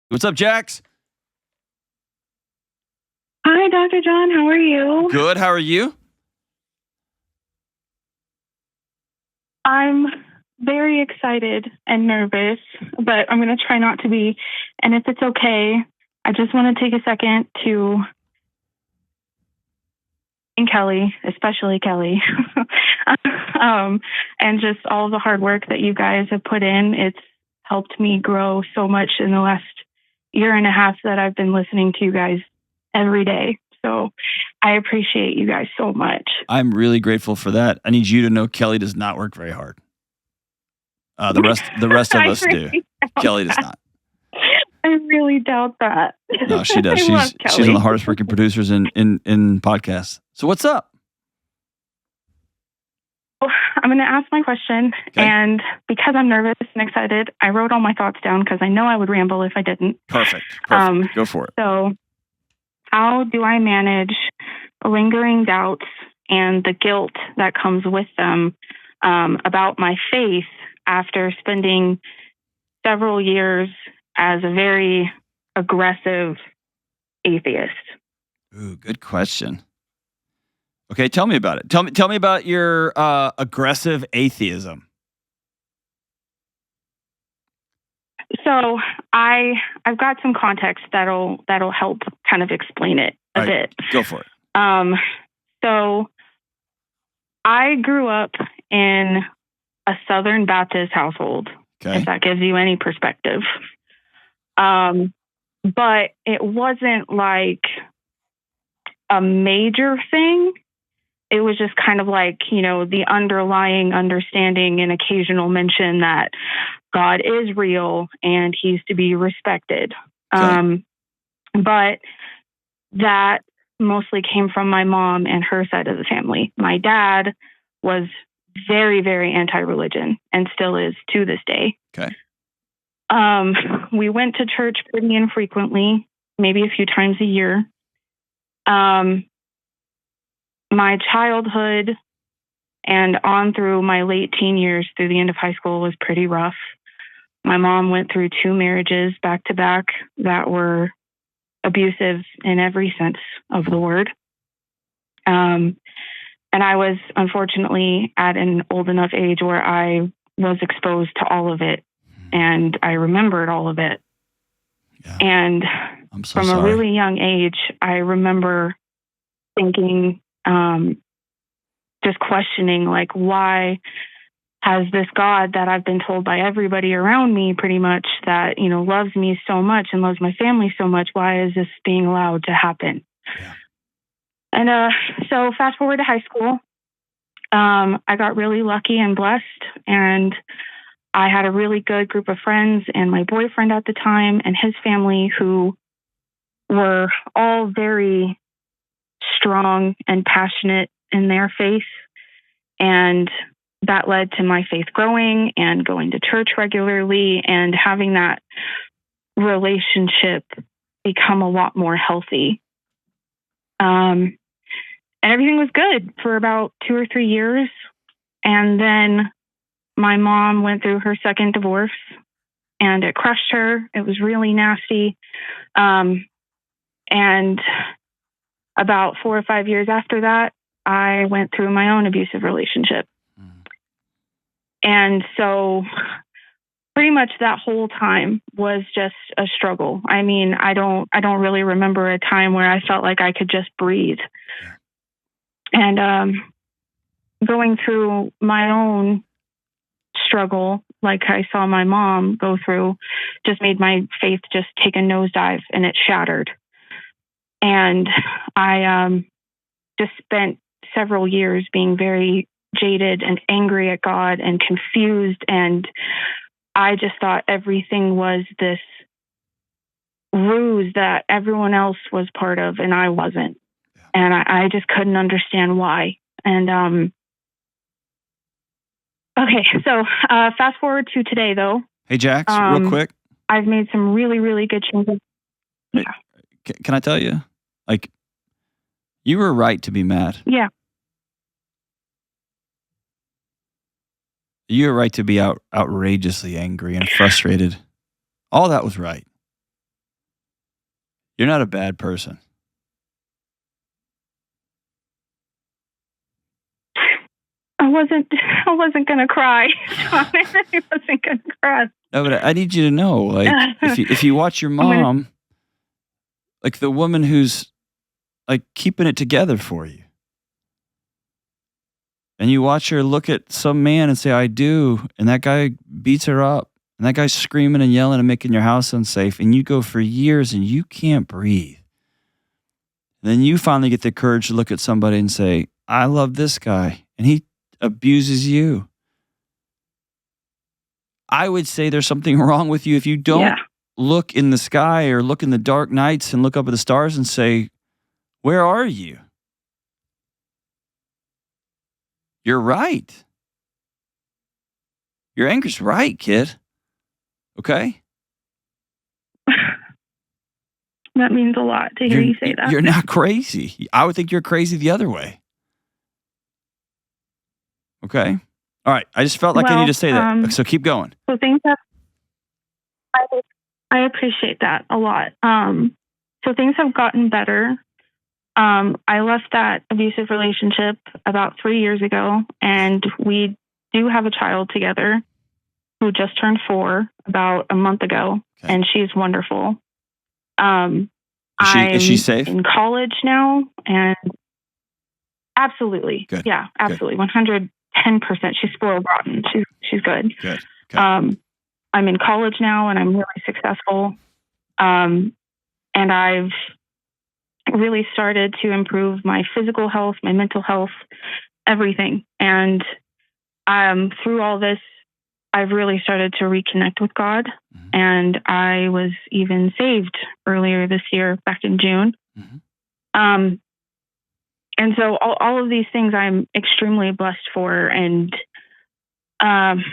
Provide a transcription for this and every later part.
What's up, Jax? Hi, Dr. John. How are you? Good. How are you? I'm very excited and nervous, but I'm going to try not to be. And if it's okay, I just want to take a second to thank Kelly, especially Kelly, and just all the hard work that you guys have put in. It's helped me grow so much in the last year and a half that I've been listening to you guys every day. So I appreciate you guys so much. I'm really grateful for that. I need you to know Kelly does not work very hard. The rest of us do. Kelly does not. I really doubt that. No, she does. She's one of the hardest working producers in podcasts. So what's up? I'm going to ask my question. Okay. And because I'm nervous and excited, I wrote all my thoughts down because I know I would ramble if I didn't. Perfect. Go for it. So how do I manage lingering doubts and the guilt that comes with them about my faith after spending several years as a very aggressive atheist? Ooh, good question. Okay, tell me about it. Tell me about your aggressive atheism. So I've got some context that'll help kind of explain it a bit. Go for it. So I grew up in a Southern Baptist household, if that gives you any perspective. But it wasn't like a major thing. It was just kind of like, the underlying understanding and occasional mention that God is real and he's to be respected. But that mostly came from my mom and her side of the family. My dad was very, very anti-religion and still is to this day. Okay. We went to church pretty infrequently, maybe a few times a year. My childhood and on through my late teen years through the end of high school was pretty rough. My mom went through 2 marriages back to back that were abusive in every sense of the word. And I was unfortunately at an old enough age where I was exposed to all of it and I remembered all of it. Yeah. And I'm so from sorry. a really young age, I remember thinking, just questioning, like, why has this God that I've been told by everybody around me pretty much that, loves me so much and loves my family so much, why is this being allowed to happen? Yeah. And so fast forward to high school, I got really lucky and blessed, and I had a really good group of friends and my boyfriend at the time and his family who were all very strong and passionate in their faith. And that led to my faith growing and going to church regularly and having that relationship become a lot more healthy. And everything was good for about 2 or 3 years. And then my mom went through her second divorce and it crushed her. It was really nasty. And about 4 or 5 years after that, I went through my own abusive relationship. And so pretty much that whole time was just a struggle. I mean, I don't really remember a time where I felt like I could just breathe. And going through my own struggle, like I saw my mom go through, just made my faith just take a nosedive and it shattered. And I just spent several years being very jaded and angry at God and confused. And I just thought everything was this ruse that everyone else was part of and I wasn't. And I just couldn't understand why. And okay, so fast forward to today, though. Hey, Jax, real quick. I've made some really, really good changes. Hey, can I tell you? Like, you were right to be mad. Yeah. You were right to be outrageously angry and frustrated. All that was right. You're not a bad person. I wasn't gonna cry. I wasn't gonna cry. No, but I need you to know, like, if you watch your mom, like the woman who's like keeping it together for you, and you watch her look at some man and say, "I do," and that guy beats her up, and that guy's screaming and yelling and making your house unsafe, and you go for years and you can't breathe. And then you finally get the courage to look at somebody and say, "I love this guy," and he abuses you. I would say there's something wrong with you if you don't look in the sky or look in the dark nights and look up at the stars and say, "Where are you?" You're right. Your anger's right, kid. Okay? That means a lot to hear you say that. You're not crazy. I would think you're crazy the other way. Okay? All right. I just felt like I need to say that. So keep going. So things have, I appreciate that a lot. So things have gotten better. I left that abusive relationship about 3 years ago, and we do have a child together who just turned 4 about a month ago, and she's wonderful. Is she safe? In college now, and absolutely. Good. Yeah, absolutely. 110%. She's spoiled rotten. She's good. Good. Okay. I'm in college now, and I'm really successful. And I've really started to improve my physical health, my mental health, everything. And through all this, I've really started to reconnect with God. Mm-hmm. And I was even saved earlier this year, back in June. Mm-hmm. And so all of these things I'm extremely blessed for. And I'm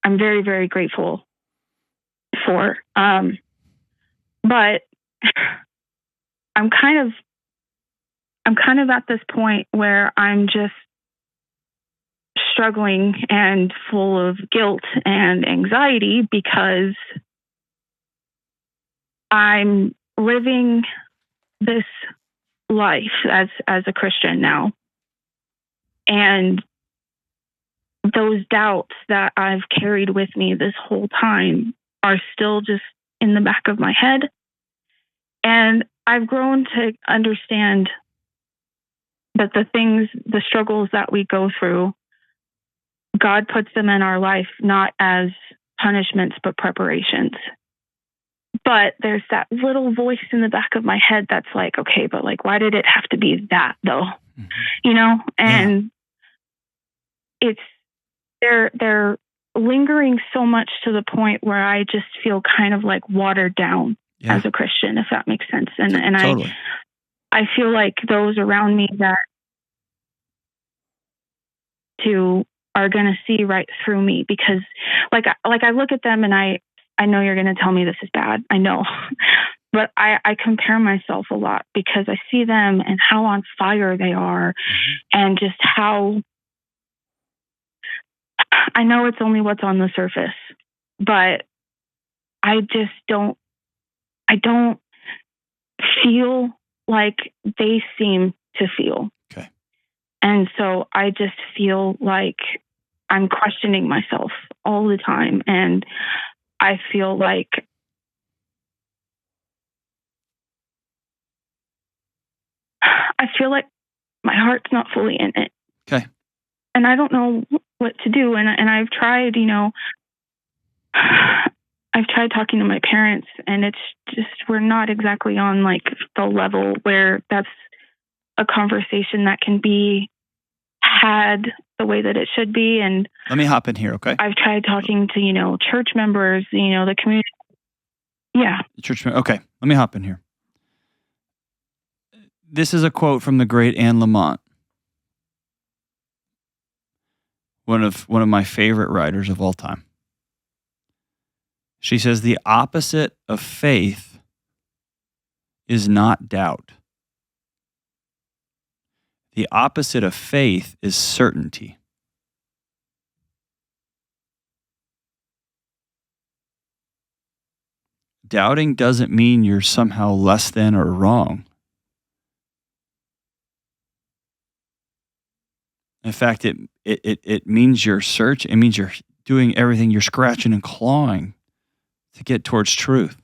very, very grateful for. But I'm kind of at this point where I'm just struggling and full of guilt and anxiety because I'm living this life as a Christian now. And those doubts that I've carried with me this whole time are still just in the back of my head. And I've grown to understand that the struggles that we go through, God puts them in our life not as punishments, but preparations. But there's that little voice in the back of my head that's like, okay, but like, why did it have to be that though? Mm-hmm. You know? And they're lingering so much to the point where I just feel kind of like watered down as a Christian, if that makes sense. And totally. I feel like those around me that are going to see right through me because like I look at them and I know you're going to tell me this is bad. I know, but I compare myself a lot because I see them and how on fire they are and just how I know it's only what's on the surface, but I don't feel like they seem to feel. Okay. And so I just feel like I'm questioning myself all the time. And I feel like my heart's not fully in it. Okay. And I don't know what to do. And I've tried, I've tried talking to my parents, and it's just, we're not exactly on like the level where that's a conversation that can be had the way that it should be. And let me hop in here. Okay. I've tried talking to, church members, the community. Yeah. Church. Okay. Let me hop in here. This is a quote from the great Anne Lamott. One of my favorite writers of all time. She says, the opposite of faith is not doubt. The opposite of faith is certainty. doubting doesn't mean you're somehow less than or wrong. In fact, it means you're searching. It means you're doing everything. You're scratching and clawing to get towards truth.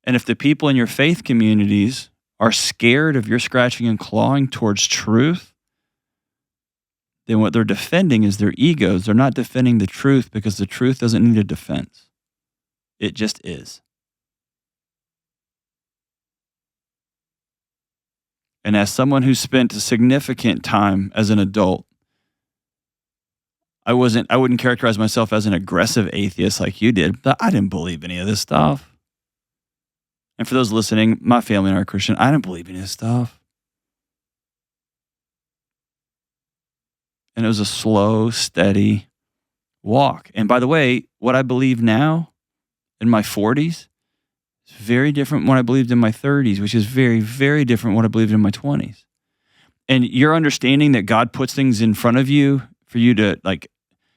And if the people in your faith communities are scared of your scratching and clawing towards truth, then what they're defending is their egos. They're not defending the truth because the truth doesn't need a defense. It just is. And as someone who spent a significant time as an adult, I wouldn't characterize myself as an aggressive atheist like you did, but I didn't believe any of this stuff. And for those listening, my family and I are Christian. I didn't believe any of this stuff. And it was a slow, steady walk. And by the way, what I believe now in my 40s is very different from what I believed in my 30s, which is very, very different from what I believed in my 20s. And you're understanding that God puts things in front of you for you to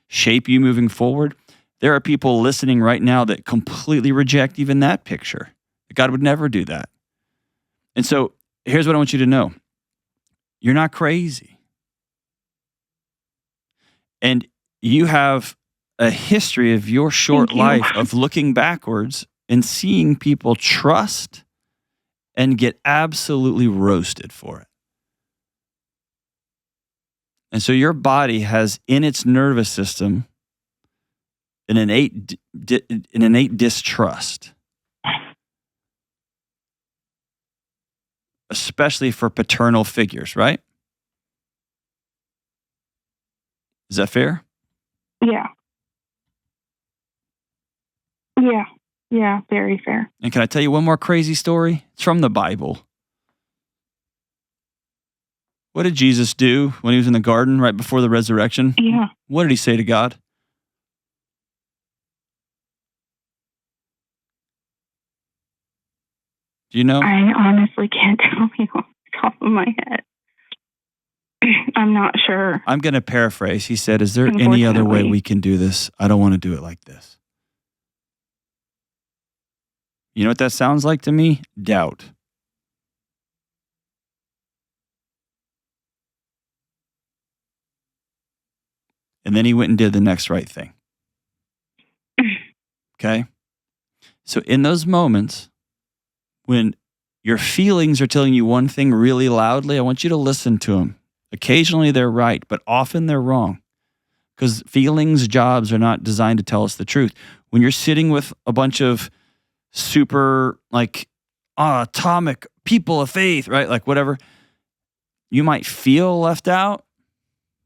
shape you moving forward. There are people listening right now that completely reject even that picture. God would never do that. And so here's what I want you to know. You're not crazy. And you have a history of your short life of looking backwards and seeing people trust and get absolutely roasted for it. And so your body has in its nervous system an innate distrust, especially for paternal figures, right? Is that fair? Yeah. Yeah, very fair. And can I tell you one more crazy story? It's from the Bible. What did Jesus do when he was in the garden right before the resurrection? Yeah. What did he say to God? Do you know? I honestly can't tell you off the top of my head. I'm not sure. I'm going to paraphrase. He said, is there any other way we can do this? I don't want to do it like this. You know what that sounds like to me? Doubt. And then he went and did the next right thing. Okay? So in those moments, when your feelings are telling you one thing really loudly, I want you to listen to them. Occasionally they're right, but often they're wrong. Because feelings, jobs are not designed to tell us the truth. When you're sitting with a bunch of super atomic people of faith, right? Like whatever, you might feel left out.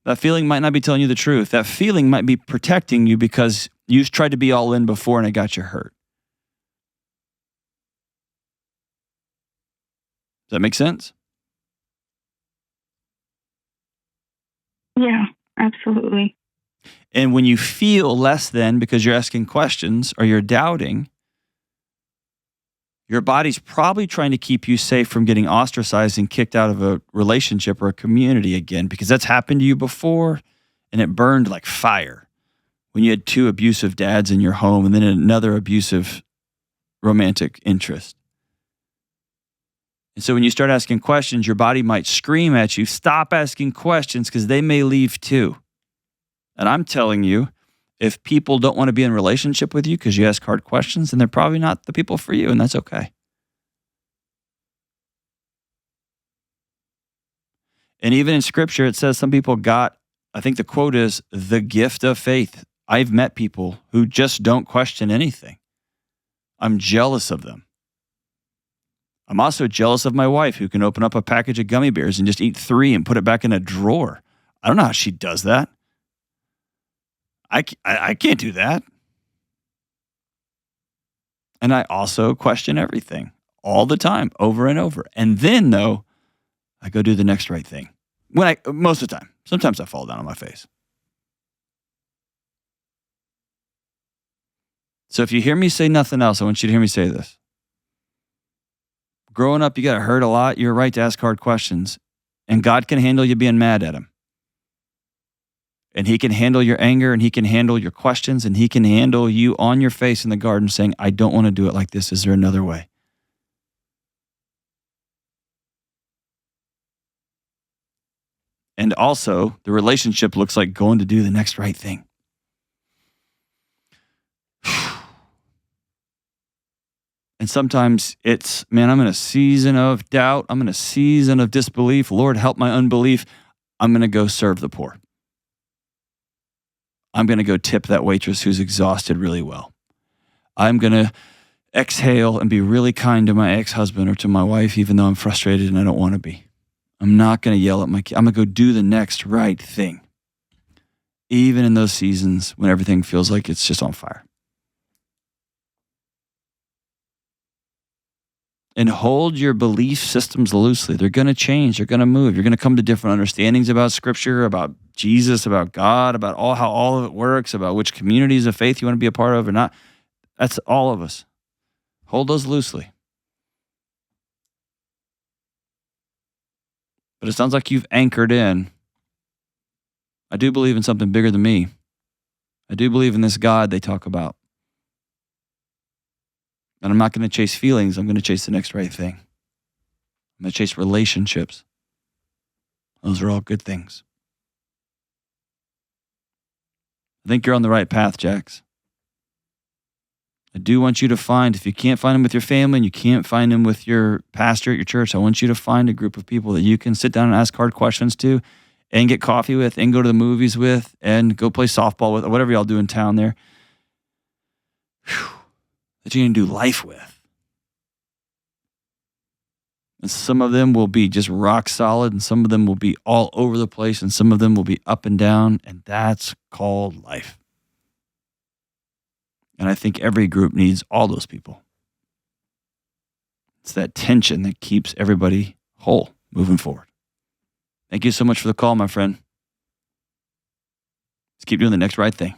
That feeling might not be telling you the truth. That feeling might be protecting you because you tried to be all in before and it got you hurt. Does that make sense? Yeah, absolutely. And when you feel less than because you're asking questions or you're doubting, your body's probably trying to keep you safe from getting ostracized and kicked out of a relationship or a community again, because that's happened to you before and it burned like fire when you had 2 abusive dads in your home and then another abusive romantic interest. And so when you start asking questions, your body might scream at you, stop asking questions because they may leave too. And I'm telling you, if people don't want to be in a relationship with you because you ask hard questions, then they're probably not the people for you, and that's okay. And even in Scripture, it says some people got, I think the quote is, the gift of faith. I've met people who just don't question anything. I'm jealous of them. I'm also jealous of my wife who can open up a package of gummy bears and just eat 3 and put it back in a drawer. I don't know how she does that. I can't do that. And I also question everything all the time, over and over. And then, though, I go do the next right thing. Most of the time. Sometimes I fall down on my face. So if you hear me say nothing else, I want you to hear me say this. Growing up, you got hurt a lot. You're right to ask hard questions. And God can handle you being mad at him. And he can handle your anger, and he can handle your questions, and he can handle you on your face in the garden saying, I don't want to do it like this. Is there another way? And also, the relationship looks like going to do the next right thing. And sometimes it's, man, I'm in a season of doubt. I'm in a season of disbelief. Lord, help my unbelief. I'm going to go serve the poor. I'm going to go tip that waitress who's exhausted really well. I'm going to exhale and be really kind to my ex-husband or to my wife, even though I'm frustrated and I don't want to be. I'm not going to yell at my kid. I'm going to go do the next right thing, even in those seasons when everything feels like it's just on fire. And hold your belief systems loosely. They're going to change. They're going to move. You're going to come to different understandings about Scripture, about Jesus, about God, about how all of it works, about which communities of faith you want to be a part of or not. That's all of us. Hold those loosely. But it sounds like you've anchored in. I do believe in something bigger than me. I do believe in this God they talk about. And I'm not going to chase feelings. I'm going to chase the next right thing. I'm going to chase relationships. Those are all good things. I think you're on the right path, Jax. I do want you to find, if you can't find him with your family and you can't find him with your pastor at your church, I want you to find a group of people that you can sit down and ask hard questions to and get coffee with and go to the movies with and go play softball with or whatever y'all do in town there. That you can do life with. And some of them will be just rock solid, and some of them will be all over the place, and some of them will be up and down, and that's called life. And I think every group needs all those people. It's that tension that keeps everybody whole moving forward. Thank you so much for the call, my friend. Let's keep doing the next right thing.